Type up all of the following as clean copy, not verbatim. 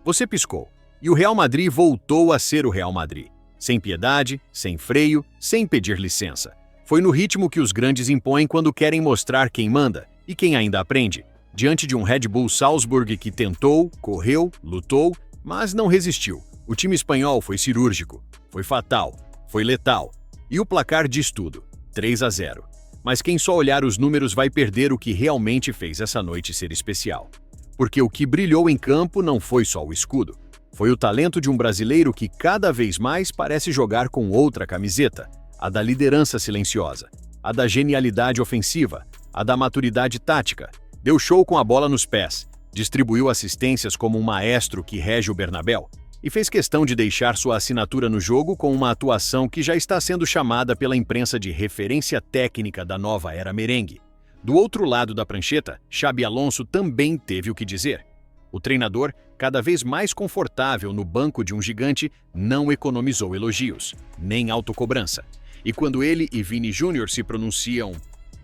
Você piscou. E o Real Madrid voltou a ser o Real Madrid. Sem piedade, sem freio, sem pedir licença. Foi no ritmo que os grandes impõem quando querem mostrar quem manda e quem ainda aprende. Diante de um Red Bull Salzburg que tentou, correu, lutou, mas não resistiu. O time espanhol foi cirúrgico, foi fatal, foi letal. E o placar diz tudo, 3-0. Mas quem só olhar os números vai perder o que realmente fez essa noite ser especial. Porque o que brilhou em campo não foi só o escudo. Foi o talento de um brasileiro que cada vez mais parece jogar com outra camiseta, a da liderança silenciosa, a da genialidade ofensiva, a da maturidade tática. Deu show com a bola nos pés, distribuiu assistências como um maestro que rege o Bernabéu e fez questão de deixar sua assinatura no jogo com uma atuação que já está sendo chamada pela imprensa de referência técnica da nova era merengue. Do outro lado da prancheta, Xabi Alonso também teve o que dizer. O treinador, cada vez mais confortável no banco de um gigante, não economizou elogios, nem autocobrança. E quando ele e Vini Júnior se pronunciam,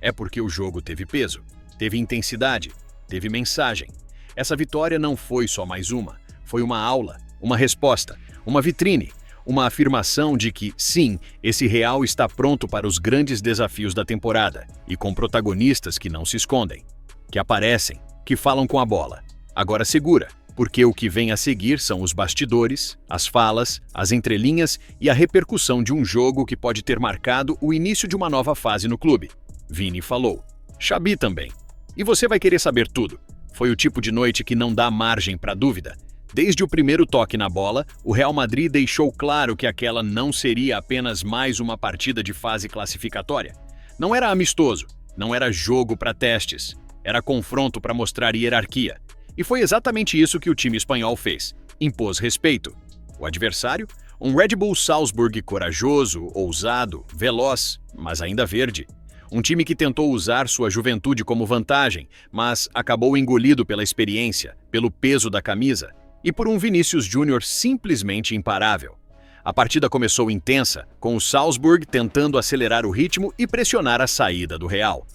é porque o jogo teve peso, teve intensidade, teve mensagem. Essa vitória não foi só mais uma, foi uma aula, uma resposta, uma vitrine, uma afirmação de que, sim, esse Real está pronto para os grandes desafios da temporada e com protagonistas que não se escondem, que aparecem, que falam com a bola. Agora segura, porque o que vem a seguir são os bastidores, as falas, as entrelinhas e a repercussão de um jogo que pode ter marcado o início de uma nova fase no clube. Vini falou. Xabi também. E você vai querer saber tudo. Foi o tipo de noite que não dá margem para dúvida. Desde o primeiro toque na bola, o Real Madrid deixou claro que aquela não seria apenas mais uma partida de fase classificatória. Não era amistoso, não era jogo para testes, era confronto para mostrar hierarquia. E foi exatamente isso que o time espanhol fez. Impôs respeito. O adversário? Um Red Bull Salzburg corajoso, ousado, veloz, mas ainda verde. Um time que tentou usar sua juventude como vantagem, mas acabou engolido pela experiência, pelo peso da camisa e por um Vinícius Júnior simplesmente imparável. A partida começou intensa, com o Salzburg tentando acelerar o ritmo e pressionar a saída do Real.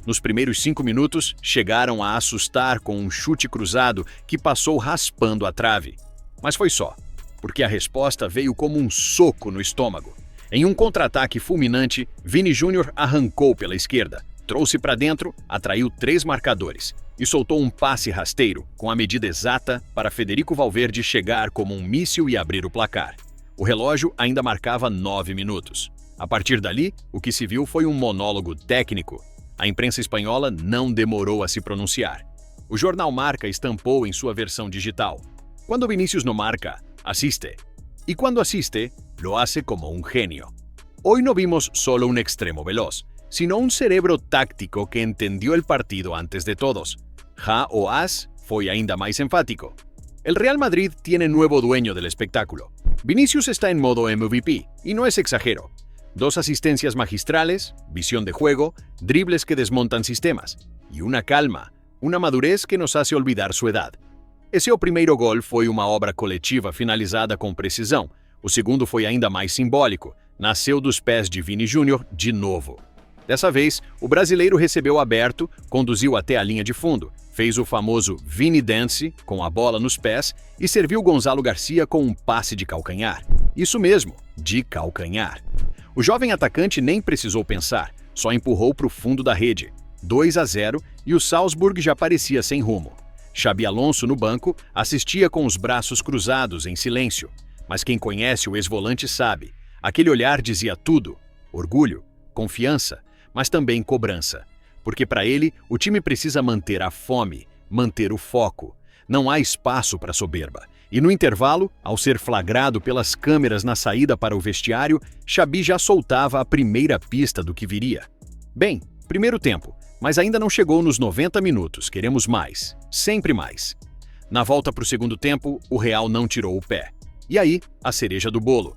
Nos primeiros 5 minutos, chegaram a assustar com um chute cruzado que passou raspando a trave. Mas foi só, porque a resposta veio como um soco no estômago. Em um contra-ataque fulminante, Vini Júnior arrancou pela esquerda, trouxe para dentro, atraiu 3 marcadores e soltou um passe rasteiro, com a medida exata para Federico Valverde chegar como um míssil e abrir o placar. O relógio ainda marcava 9 minutos. A partir dali, o que se viu foi um monólogo técnico. A imprensa espanhola não demorou a se pronunciar. O jornal Marca estampou em sua versão digital. Quando Vinícius no marca, asiste. Y cuando asiste, lo hace como un genio. Hoy no vimos solo un extremo veloz, sino un cerebro táctico que entendió el partido antes de todos. Ja o as foi ainda más enfático. El Real Madrid tiene nuevo dueño del espectáculo. Vinícius está en modo MVP, y no es exagero. 2 asistencias magistrales, visión de juego, dribles que desmontan sistemas, y una calma, una madurez que nos hace olvidar su edad. Esse primeiro gol foi uma obra coletiva finalizada com precisão. O segundo foi ainda mais simbólico. Nasceu dos pés de Vini Júnior de novo. Dessa vez, o brasileiro recebeu aberto, conduziu até a linha de fundo, fez o famoso Vini Dance com a bola nos pés e serviu Gonzalo Garcia com um passe de calcanhar. Isso mesmo, de calcanhar. O jovem atacante nem precisou pensar, só empurrou para o fundo da rede. 2-0 e o Salzburg já parecia sem rumo. Xabi Alonso, no banco, assistia com os braços cruzados em silêncio. Mas quem conhece o ex-volante sabe. Aquele olhar dizia tudo. Orgulho, confiança, mas também cobrança. Porque para ele, o time precisa manter a fome, manter o foco. Não há espaço para soberba. E no intervalo, ao ser flagrado pelas câmeras na saída para o vestiário, Xabi já soltava a primeira pista do que viria. Bem, primeiro tempo, mas ainda não chegou nos 90 minutos, queremos mais, sempre mais. Na volta para o segundo tempo, o Real não tirou o pé. E aí, a cereja do bolo.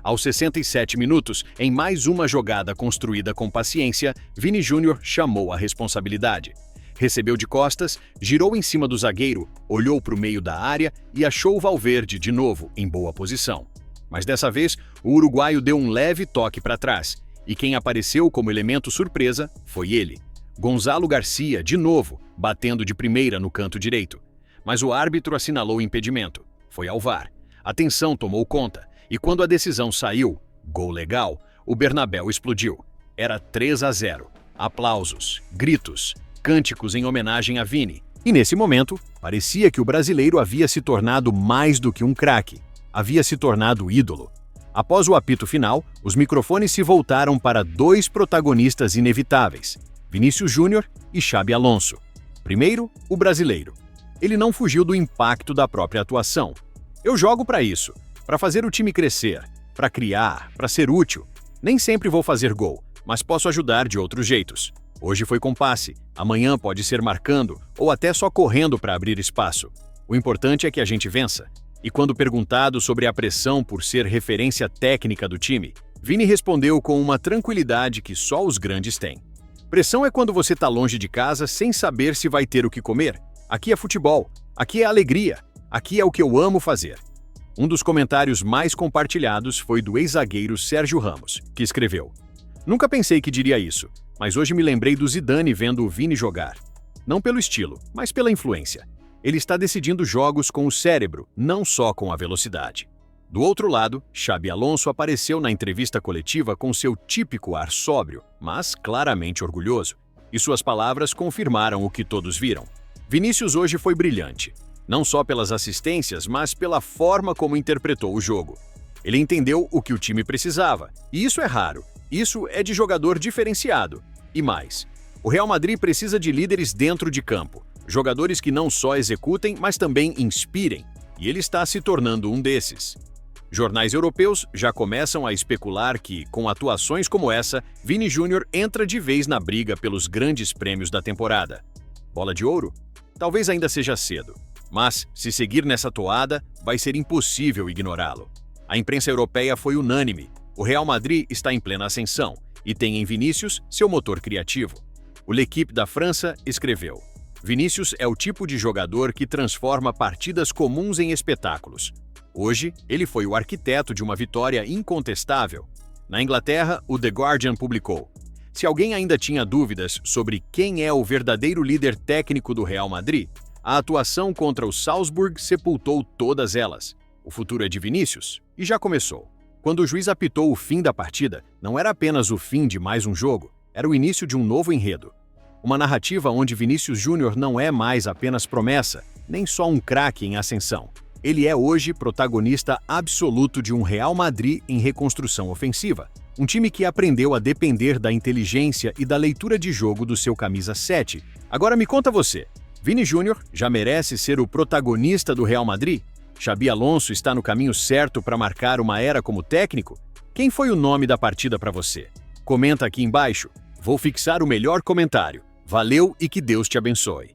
Aos 67 minutos, em mais uma jogada construída com paciência, Vini Júnior chamou a responsabilidade. Recebeu de costas, girou em cima do zagueiro, olhou para o meio da área e achou o Valverde de novo em boa posição. Mas dessa vez, o uruguaio deu um leve toque para trás, e quem apareceu como elemento surpresa foi ele. Gonzalo Garcia, de novo, batendo de primeira no canto direito. Mas o árbitro assinalou o impedimento. Foi ao VAR. A tensão tomou conta, e quando a decisão saiu, gol legal, o Bernabéu explodiu. Era 3-0. Aplausos, gritos, cânticos em homenagem a Vini. E nesse momento, parecia que o brasileiro havia se tornado mais do que um craque. Havia se tornado ídolo. Após o apito final, os microfones se voltaram para dois protagonistas inevitáveis, Vinícius Júnior e Xabi Alonso. Primeiro, o brasileiro. Ele não fugiu do impacto da própria atuação. Eu jogo para isso, para fazer o time crescer, para criar, para ser útil. Nem sempre vou fazer gol, mas posso ajudar de outros jeitos. Hoje foi com passe, amanhã pode ser marcando ou até só correndo para abrir espaço. O importante é que a gente vença. E quando perguntado sobre a pressão por ser referência técnica do time, Vini respondeu com uma tranquilidade que só os grandes têm. Pressão é quando você está longe de casa sem saber se vai ter o que comer. Aqui é futebol, aqui é alegria, aqui é o que eu amo fazer. Um dos comentários mais compartilhados foi do ex-zagueiro Sérgio Ramos, que escreveu: "Nunca pensei que diria isso, mas hoje me lembrei do Zidane vendo o Vini jogar. Não pelo estilo, mas pela influência. Ele está decidindo jogos com o cérebro, não só com a velocidade." Do outro lado, Xabi Alonso apareceu na entrevista coletiva com seu típico ar sóbrio, mas claramente orgulhoso. E suas palavras confirmaram o que todos viram. Vinícius hoje foi brilhante, não só pelas assistências, mas pela forma como interpretou o jogo. Ele entendeu o que o time precisava, e isso é raro. Isso é de jogador diferenciado. E mais, o Real Madrid precisa de líderes dentro de campo. Jogadores que não só executem, mas também inspirem. E ele está se tornando um desses. Jornais europeus já começam a especular que, com atuações como essa, Vini Júnior entra de vez na briga pelos grandes prêmios da temporada. Bola de ouro? Talvez ainda seja cedo. Mas, se seguir nessa toada, vai ser impossível ignorá-lo. A imprensa europeia foi unânime. O Real Madrid está em plena ascensão e tem em Vinícius seu motor criativo. O L'Équipe da França escreveu: "Vinícius é o tipo de jogador que transforma partidas comuns em espetáculos. Hoje, ele foi o arquiteto de uma vitória incontestável." Na Inglaterra, o The Guardian publicou: "Se alguém ainda tinha dúvidas sobre quem é o verdadeiro líder técnico do Real Madrid, a atuação contra o Salzburg sepultou todas elas. O futuro é de Vinícius e já começou." Quando o juiz apitou o fim da partida, não era apenas o fim de mais um jogo, era o início de um novo enredo. Uma narrativa onde Vinícius Júnior não é mais apenas promessa, nem só um craque em ascensão. Ele é hoje protagonista absoluto de um Real Madrid em reconstrução ofensiva. Um time que aprendeu a depender da inteligência e da leitura de jogo do seu camisa 7. Agora me conta você, Vini Júnior já merece ser o protagonista do Real Madrid? Xabi Alonso está no caminho certo para marcar uma era como técnico? Quem foi o nome da partida para você? Comenta aqui embaixo. Vou fixar o melhor comentário. Valeu e que Deus te abençoe.